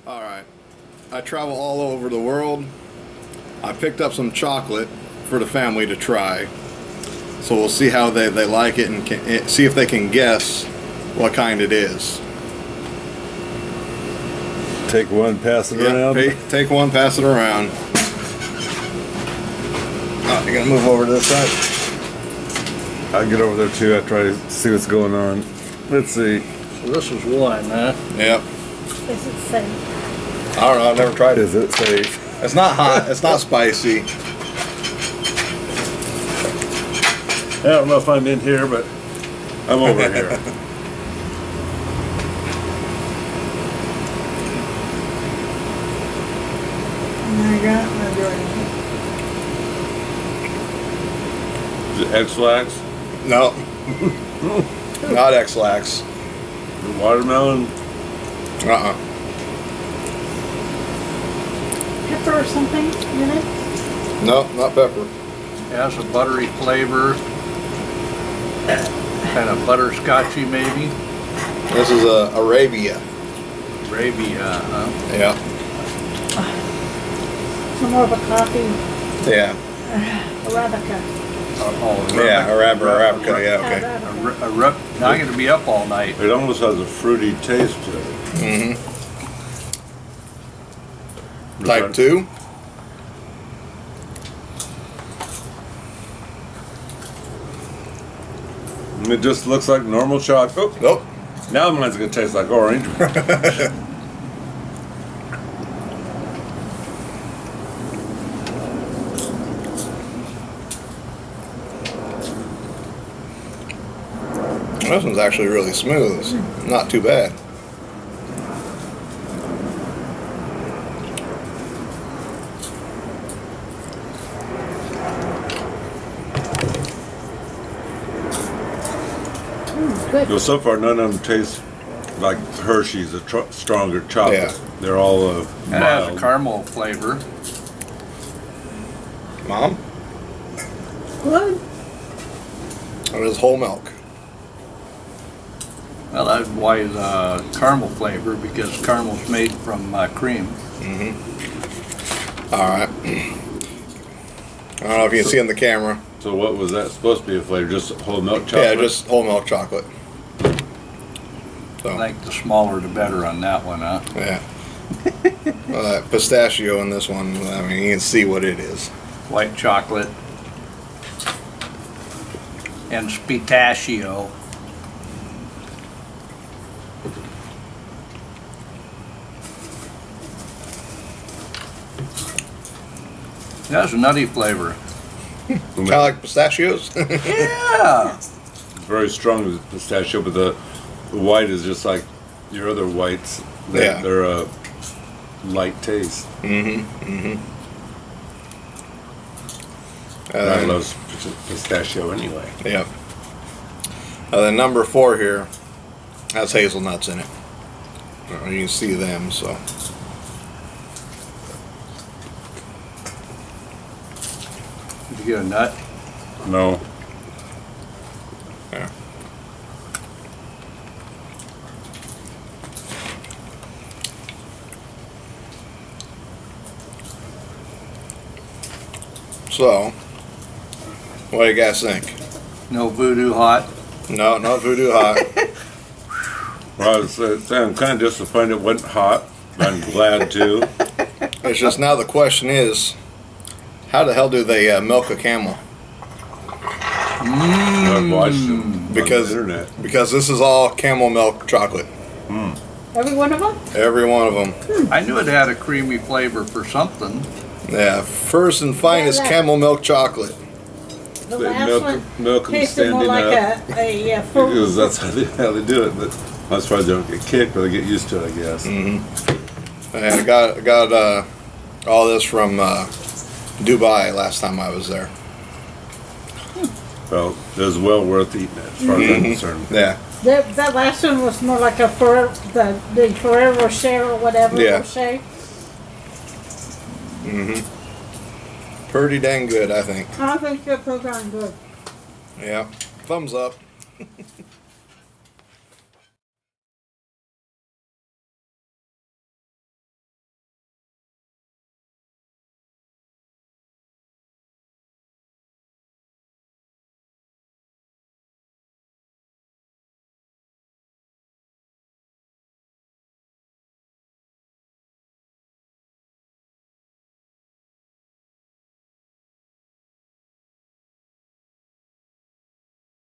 Alright, I travel all over the world. I picked up some chocolate for the family to try. So we'll see how they like it and see if they can guess what kind it is. Take one, pass it around. Take one, pass it around. Oh, you're gonna move over to this side? I'll get over there too. I try to see what's going on. Let's see. So this is one, huh? Yep. Is it safe? I don't know, I've never tried it. Is it safe? It's not hot, it's not spicy. I don't know if I'm in here, but I'm over here. I got my drink. Is it X-Lax? No. Not X-Lax. The watermelon? Pepper or something in it? No, not pepper. It has a buttery flavor. Kind of butterscotchy maybe. This is Arabia. Arabia, huh? Yeah. Some more of a coffee. Yeah. Arabica. Yeah, Arabica, yeah, okay. Now I'm going to be up all night. It almost has a fruity taste to it. Mm-hmm. Type 2? It just looks like normal chocolate. Oh, Nope. now mine's going to taste like orange. This one's actually really smooth. It's not too bad. Good. Well, so far, none of them taste like Hershey's, a stronger chocolate. Yeah. They're all It has a mild. caramel flavor. Mom? Good. It is whole milk. Well, that's why it's caramel flavor, because caramel's made from cream. Mm-hmm. Alright. I don't know if you can see in the camera. So what was that supposed to be a flavor? Just whole milk chocolate? Yeah, just whole milk chocolate. So, I think the smaller the better on that one, huh? yeah. Well, that pistachio in this one, I mean, you can see what it is. White chocolate and pistachio. That's a nutty flavor. Kind of like pistachios? Yeah. Very strong pistachio, but the white is just like your other whites. Yeah. They're a light taste. I love pistachio anyway. Yep. Then number 4 here has hazelnuts in it. You can see them, so. Did you get a nut? No. Yeah. So, what do you guys think? No voodoo hot. No, not voodoo hot. Well, I was saying, I'm kind of disappointed it wasn't hot. I'm glad too. It's just now the question is, how the hell do they milk a camel? I've watched them on the internet. Because this is all camel milk chocolate. Every one of them? Every one of them. I knew it had a creamy flavor for something. Yeah, first and finest Yeah, camel milk chocolate. The They last one milk them tasted more standing like up. a fruit. Because that's how they do it. But I'm surprised they don't get kicked, but they get used to it, I guess. And I got all this from Dubai last time I was there. Well, it was well worth eating it, as far as I'm concerned. Yeah. That last one was more like a forever, the Forever Rocher or whatever. Yeah. Rocher. Pretty dang good, I think. I think they're pretty darn good. Yeah. Thumbs up.